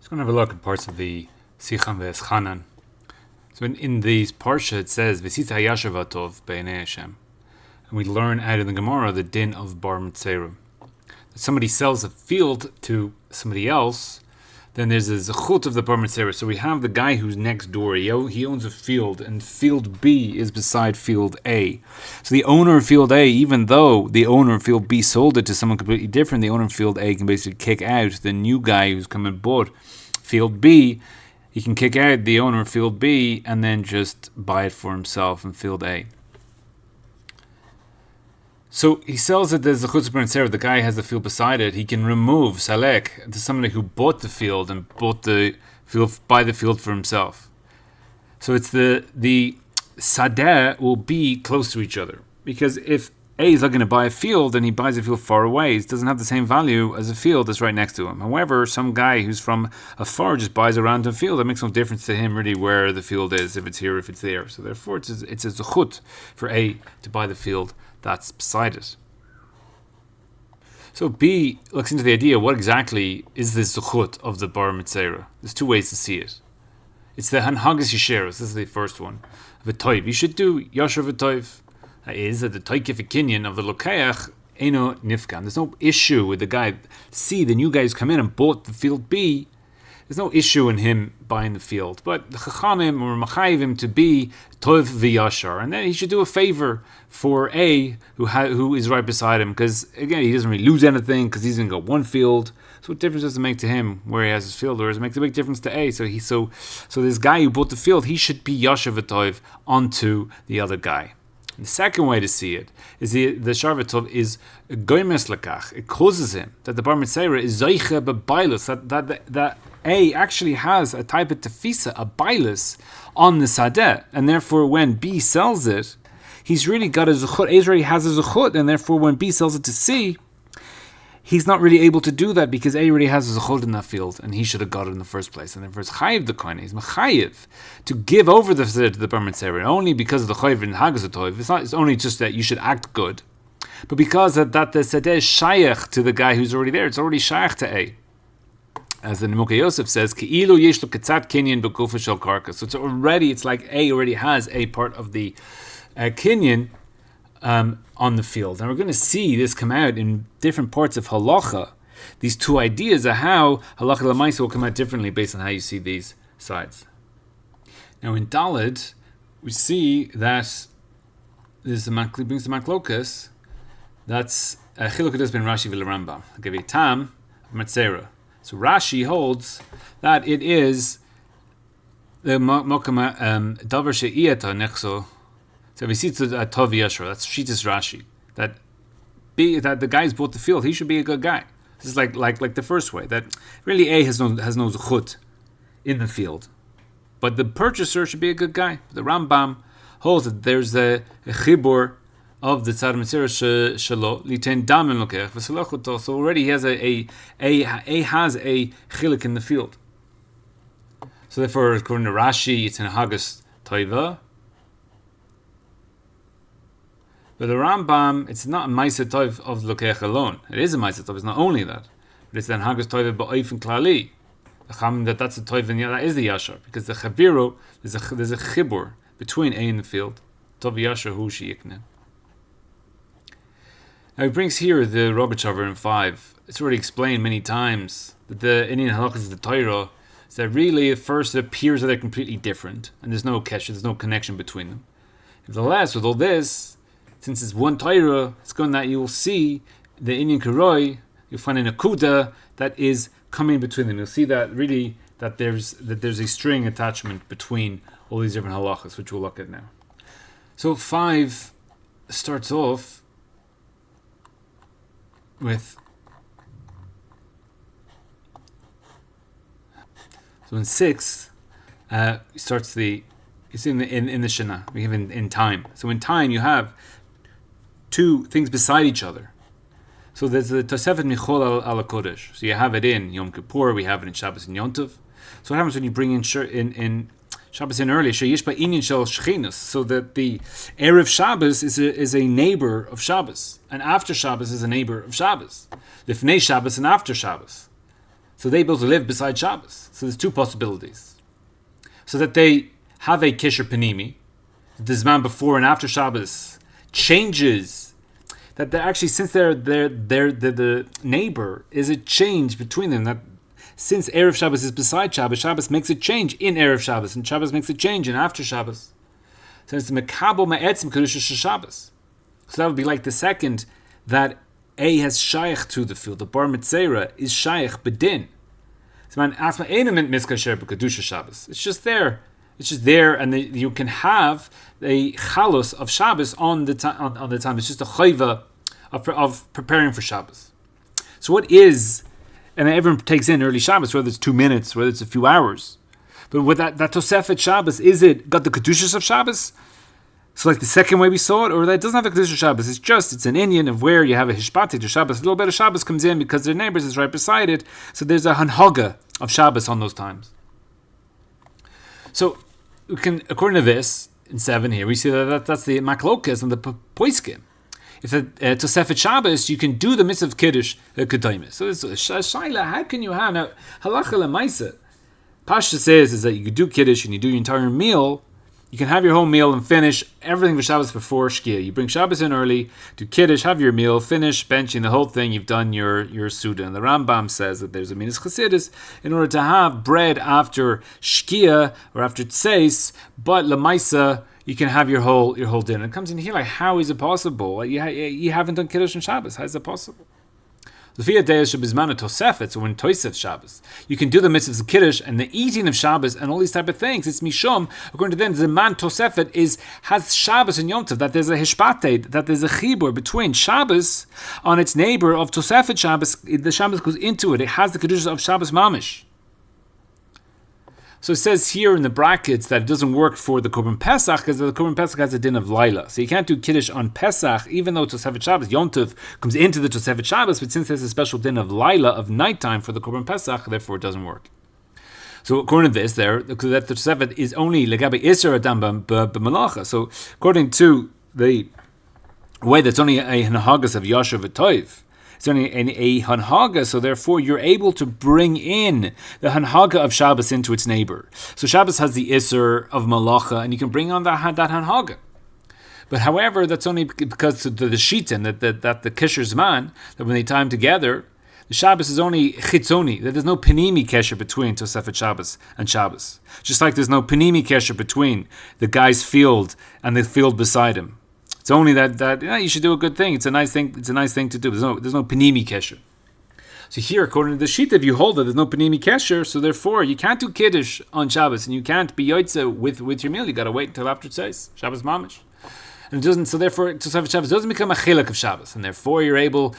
Just going to have a look at parts of the Sicham Vaetchanan. So in these parsha it says V'sita hayashav atov b'nei Hashem, and we learn out of the Gemara the din of bar mitzvah. That somebody sells a field to somebody else, then there's a zechut of the bar mitzvah. So we have the guy who's next door. He owns a field, and field B is beside field A. So the owner of field A, even though the owner of field B sold it to someone completely different, the owner of field A can basically kick out the new guy who's come and bought field B. He can kick out the owner of field B and then just buy it for himself in field A. So he sells it as a chutz b'nei, the guy has the field beside it. He can remove salek to somebody who bought the field and bought the field, buy the field for himself. So it's the sadeh will be close to each other, because if A is looking to buy a field and he buys a field far away, it doesn't have the same value as a field that's right next to him. However, some guy who's from afar just buys a random field. It makes no difference to him really where the field is, if it's here, if it's there. So therefore, it's a zechut for A to buy the field that's beside it. So B looks into the idea, what exactly is this zechut of the bar mitzvah? There's two ways to see it. It's the hanhagas yisheros. This is the first one. V'toiv. You should do yasher v'toiv. That is that the toikif kinyan of the lokeach eno nifkan. There's no issue with the guy. C, the new guy who's come in and bought the field B. There's no issue in him buying the field. But the chachamim or machayivim to be tov v'yashar, and then he should do a favor for A who is right beside him, because again he doesn't really lose anything because he's going to go one field. So what difference does it make to him where he has his field, or does it make a big difference to A? So this guy who bought the field, he should be yasher v'tov onto the other guy. The second way to see it is the Sharvatov is goymes lekach. It causes him that the bar mitzvah is zoiche b'bailus, that A actually has a type of tefisa, a bailus on the sadeh, and therefore when B sells it, he's really got a zechut. A already has a zechut, and therefore when B sells it to C, he's not really able to do that because A already has a zechut in that field, and he should have got it in the first place. And therefore, it's chayiv the kohen. He's mechayiv to give over the sadeh to the bar mitzvah only because of the chayiv in hagas toiv. It's only just that you should act good, but because that the sadeh is shayach to the guy who's already there. It's already shayach to A. As the Nimukei Yosef says, Ki'ilu yesh lo ketzat kinyan b'gufa shel karka. So it's like A already has a part of the kinyan on the field. And we're going to see this come out in different parts of halacha. These two ideas of how halacha l'maisa will come out differently based on how you see these sides. Now in Daled, we see that brings the maklokas. That's chiluk hadas ben Rashi v'Rambam. I'll give you tam of Matzera. So Rashi holds that it is the mokama davar she'iyata nechso. So we see to tov yashar. That's shitas Rashi. That the guy's bought the field. He should be a good guy. This is like the first way. That really A has no zechut in the field, but the purchaser should be a good guy. The Rambam holds that there's a chibur of the tzad mitzvah shelo liten dam en lokech v'selachuto. So already he has a has a chilik in the field. So therefore, according to Rashi, it's in hagas toiva. But the Rambam, it's not a ma'aseh tov of lokech alone. It is a ma'aseh tov. It's not only that, but it's then hagas toiva ba'ofen klali. That's the toiv, and that is the yashar, because the chaviru there's a chibur between A and the field. Tov yashar hu sheyikne. Now he brings here the Rogachover in 5. It's already explained many times that the Indian halachas of the Torah is that really at first it appears that they're completely different and there's no kesher, there's no connection between them. Nevertheless, with all this, since it's one Torah, it's going that you will see the Indian Karoi, you'll find an akuda that is coming between them. You'll see that really that there's a string attachment between all these different halachas, which we'll look at now. So 5 starts off with, so in 6 starts the, it's in the Shana, we have in time. So in time you have two things beside each other. So there's the tosefet michol al kodesh. So you have it in Yom Kippur, we have it in Shabbos and Yom Tov. So what happens when you bring in Shabbos in early? So that the Erev Shabbos is a neighbor of Shabbos, and after Shabbos is a neighbor of Shabbos. Lifnei Shabbos and after Shabbos. So they both live beside Shabbos. So there's two possibilities. So that they have a kisher panimi, the zman before and after Shabbos changes. That they're actually, since they're the neighbor, is a change between them. That since Erev Shabbos is beside Shabbos, Shabbos makes a change in Erev Shabbos, and Shabbos makes a change in after Shabbos. So it's the mekabel me'etzim kidush Shabbos. So that would be like the second, that A has shaykh to the field. The bar mitzera is shaykh bedin. So man, asma einament miskasher b'kedusha Shabbos. It's just there. It's just there, and you can have a chalus of Shabbos on the time. It's just a chayva of preparing for Shabbos. So what is, and everyone takes in early Shabbos, whether it's 2 minutes, whether it's a few hours. But with that tosefet Shabbos, is it got the kedushas of Shabbos? So like the second way we saw it, or that it doesn't have the kedush of Shabbos. It's an Indian of where you have a hishpati to Shabbos. A little bit of Shabbos comes in because their neighbors is right beside it. So there's a hanhaga of Shabbos on those times. So we can, according to this, in 7 here, we see that's the maklokas and the poiskim. If a tosefet Shabbos, you can do the mitzvah of kiddush kedaimis. So it's shaila. How can you have now halacha lemaisa? Pasha says is that you could do kiddush and you do your entire meal. You can have your whole meal and finish everything for Shabbos before Shkia. You bring Shabbos in early, do Kiddush, have your meal, finish benching the whole thing, you've done your Suda. And the Rambam says that there's a Minas Chassidus in order to have bread after Shkia or after Tseis, but Lamaisa, you can have your whole dinner. It comes in here like, how is it possible? You haven't done Kiddush on Shabbos. How is it possible? So when tosefet Shabbos, you can do the mitzvahs of Kiddush and the eating of Shabbos and all these type of things. It's mishum. According to them, the man tosefet has Shabbos and Yom Tov, that there's a hishpate, that there's a chibur between Shabbos on its neighbor of tosefet Shabbos. The Shabbos goes into it. It has the Kiddush of Shabbos mamish. So it says here in the brackets that it doesn't work for the Korban Pesach because the Korban Pesach has a din of Laila. So you can't do Kiddush on Pesach, even though Tosefet Shabbos, Yom Tov, comes into the Tosefet Shabbos, but since there's a special din of Laila, of nighttime for the Korban Pesach, therefore it doesn't work. So according to this, that the Tosefet is only Legabe Isser Adam b'Malacha. So according to the way that's only a Hanhagas of Yasher v'Toiv, it's only a hanhaga, so therefore you're able to bring in the hanhaga of Shabbos into its neighbor. So Shabbos has the Isser of Malacha, and you can bring on that hanhaga. But however, that's only because of the Shitan, that the Kisher's man, that when they time together, the Shabbos is only chitzoni, that there's no panimi kesher between Tosefet Shabbos and Shabbos. Just like there's no panimi kesher between the guy's field and the field beside him. It's only that you should do a good thing. It's a nice thing. It's a nice thing to do. There's no panimi kesher. So here, according to the Shita, if you hold that there's no panimi kesher, so therefore you can't do kiddush on Shabbos and you can't be yotzeh with your meal. You got to wait until after Tzeis, Shabbos mamish, and it doesn't. So therefore, Tosefet Shabbos doesn't become a chilek of Shabbos, and therefore you're able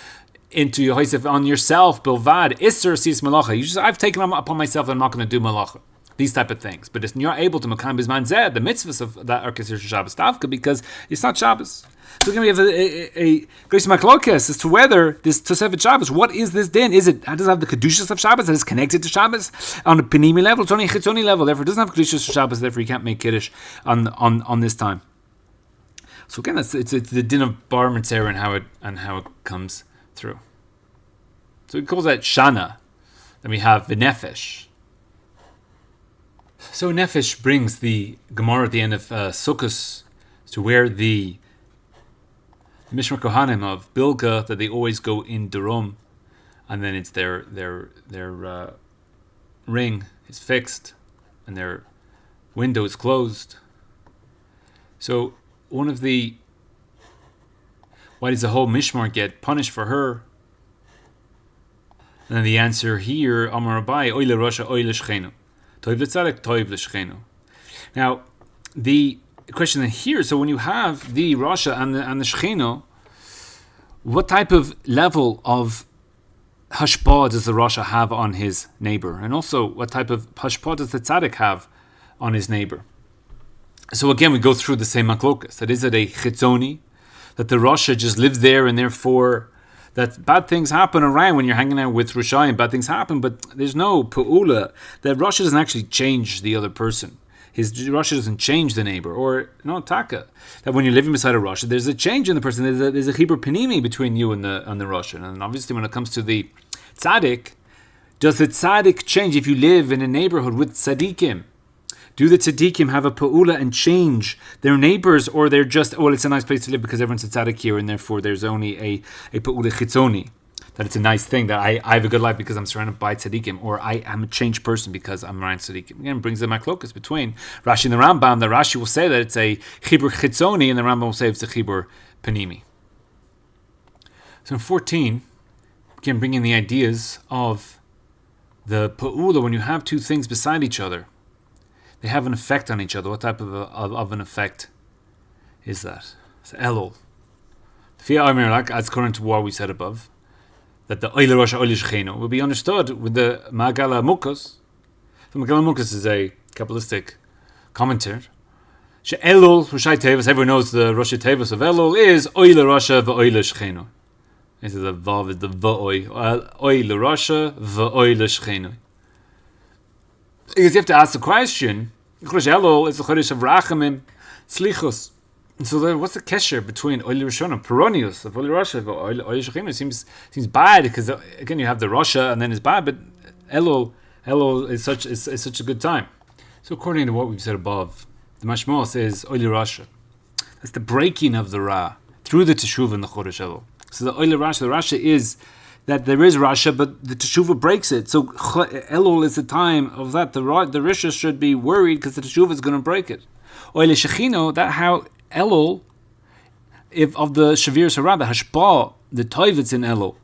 into your hoisef on yourself bilvad isser sis malacha. I've taken upon myself that I'm not going to do malacha. These type of things, but you're able to makam bizman zeh the mitzvahs of that are considered Shabbos tavka because it's not Shabbos. So again, we have a grace machlokes as to whether this Tosefet Shabbos, what is this din? Is it, does it have the kedushas of Shabbos that is connected to Shabbos on a panimi level? It's only a chitzoni level, therefore it doesn't have kedushas of Shabbos, therefore you can't make kiddush on this time. So again, it's the din of bar mitzvah and how it comes through. So he calls that shana. Then we have v'nefesh. So Nefesh brings the Gemara at the end of Sukkos to where the Mishmar Kohanim of Bilga, that they always go in Durum, and then it's their ring is fixed and their window is closed. So why does the whole Mishmar get punished for her? And then the answer here, Amar Abai, Oy Lirasha, Oy Lishchenu. Now, the question here, so when you have the Rasha and the Shechino, what type of level of hashpah does the Rasha have on his neighbor? And also, what type of hashpah does the Tzaddik have on his neighbor? So again, we go through the same maklokas. That is it a chitzoni, that the Rasha just lives there and therefore that bad things happen around when you're hanging out with Roshayim, bad things happen, but there's no pu'ula. That Rasha doesn't actually change the other person. His Rasha doesn't change the neighbor, or no taka. That when you're living beside a Rasha, there's a change in the person. There's a chibur panimi between you and the Rasha. And obviously, when it comes to the tzaddik, Does the tzaddik change if you live in a neighborhood with tzaddikim? Do the tzaddikim have a pa'ula and change their neighbors, or they're just, well, it's a nice place to live because everyone's a tzaddik here, and therefore there's only a pa'ula chitzoni, that it's a nice thing, that I have a good life because I'm surrounded by tzaddikim, or I am a changed person because I'm around tzaddikim. Again, brings the machlokas between Rashi and the Rambam. The Rashi will say that it's a chibur chitzoni, and the Rambam will say it's a chibur panimi. So in 14, again, bringing the ideas of the pa'ula, when you have two things beside each other, they have an effect on each other. What type of an effect is that? It's elul. As according to what we said above, that the lirasha vagy לשכנו will be understood with the Magala Mukas. So Magala Mukas is a Kabbalistic commentary. Elul, Roshai Tevis, everyone knows the Roshai Tevis of Elul is vagy לרשע ואוי לשכנו. This is the vav, is the ואוי. vagy לרשע ואוי לשכנו. Because you have to ask the question, Chodesh Elul is the Chodesh of Rachamim, Slichus. And so then what's the kesher between Oil Rishon, Peronius, of Oil Rasha, Oil Shechim? It seems bad, because again you have the Rasha and then it's bad, but Elul is such a good time. So according to what we've said above, the Mashmos is Oil Rasha. That's the breaking of the Ra through the Teshuvah in the Chodesh Elul. So the Oil Rasha, the Rasha is that there is Rasha, but the Teshuvah breaks it. So Elul is the time of that. The Risha should be worried because the Teshuvah is going to break it. Oil Shechino, that how Elul, if of the Shavir Sarah, the Hashpah, the Toivets in Elul,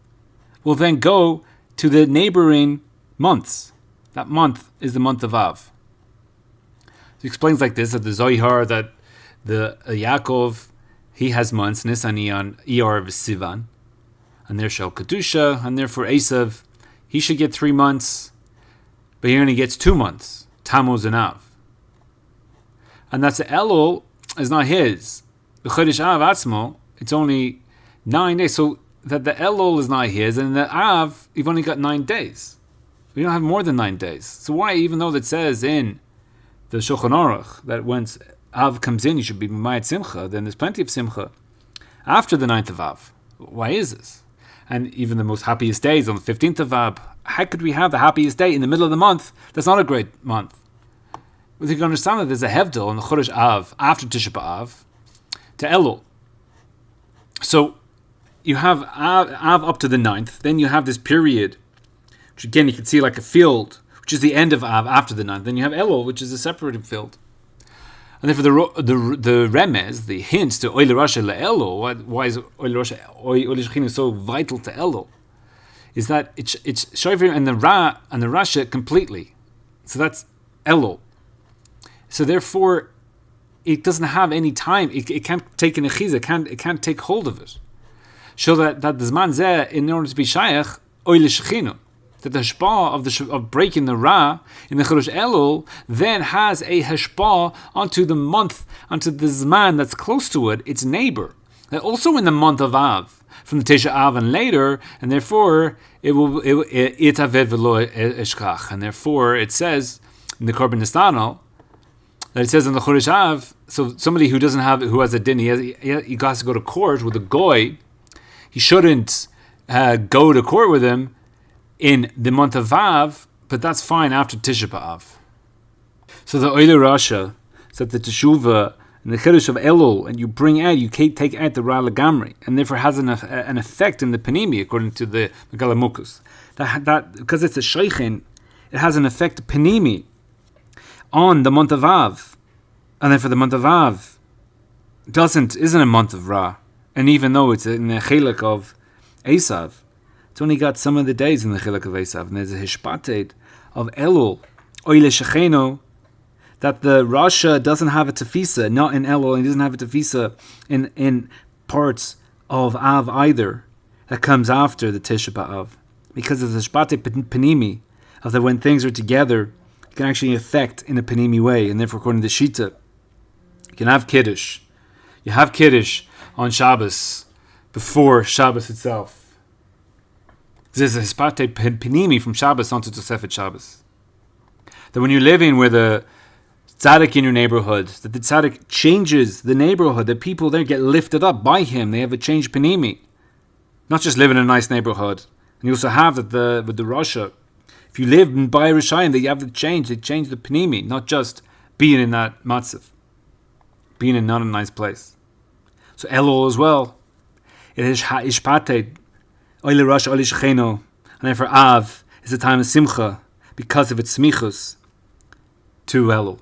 will then go to the neighboring months. That month is the month of Av. So he explains like this, that the Zohar, that the Yaakov, he has months, Nisan, Iyar, Sivan, and there shall Kedusha, and therefore Esav, he should get 3 months, but he only gets 2 months, Tammuz and Av. And that's the Elul is not his. The Chodesh Av Atzmo, it's only 9 days, so that the Elul is not his, and the Av, you've only got 9 days. We don't have more than 9 days. So why, even though it says in the Shulchan Aruch that once Av comes in, you should be Mayat Simcha, then there's plenty of Simcha after the 9th of Av. Why is this? And even the most happiest days on the 15th of Av, how could we have the happiest day in the middle of the month? That's not a great month. But you can understand that there's a Hevdel in the Chodesh Av after Tisha B'Av to Elul. So you have Av up to the 9th, then you have this period, which again you can see like a field, which is the end of Av after the 9th. Then you have Elul, which is a separated field. And then for the remez, the hint to Oil Rasha LeElul, why is Oil Rasha Oil Shechino so vital to Elul, is that it's Shover and the Ra and the Rasha completely. So that's Elul. So therefore, it doesn't have any time. It can't take an echiza. It can't take hold of it. So that the zman zeh, in order to be shayach, Oil Shechino, that the hashpah of breaking the Ra in the Chodesh Elul then has a hashpah onto the month, onto the Zman that's close to it, its neighbor. That also in the month of Av, from the Tisha Av and later, and therefore it aved v'lo eshkach, and therefore it says in the Korban Nistano that it says in the Chodesh Av, so somebody who has a din, he has to go to court with a goy, he shouldn't go to court with him in the month of Av, but that's fine after Tisha B'Av. So the Oile Rasha said the Teshuvah and the Kiddush of Elul, and you take out the Ra Lagamri, and therefore has an effect in the Panimi, according to the Megala Mukus. That because it's a Sheikhin, it has an effect Panimi on the month of Av, and therefore the month of Av isn't a month of Ra, and even though it's in the Chilek of Esav, it's only got some of the days in the Chilek of Esav, and there's a Hishpated of Elul, Oile Shecheno, that the Rasha doesn't have a tefisa, not in Elul, and he doesn't have a tefisa in parts of Av either, that comes after the Tisha B'Av. Because of the Hishpated Panimi, of that when things are together, it can actually affect in a Panimi way, and therefore according to the Shita, you can have Kiddush. You have Kiddush on Shabbos, before Shabbos itself. There's a Hispate Panimi from Shabbos onto tosefet Shabbos. That when you're living with a tzaddik in your neighborhood, that the tzaddik changes the neighborhood, that people there get lifted up by him, they have a changed Panimi. Not just live in a nice neighborhood. And you also have that with the Rasha, If you live in Bay Rishayim, that you have to change. They change the Pnimi, not just being in that matzav, being in not a nice place. So Elul as well. It is ishpate, oy lirasha, oy לשכנו, and then for Av is a time of simcha because of its smichus to Elul.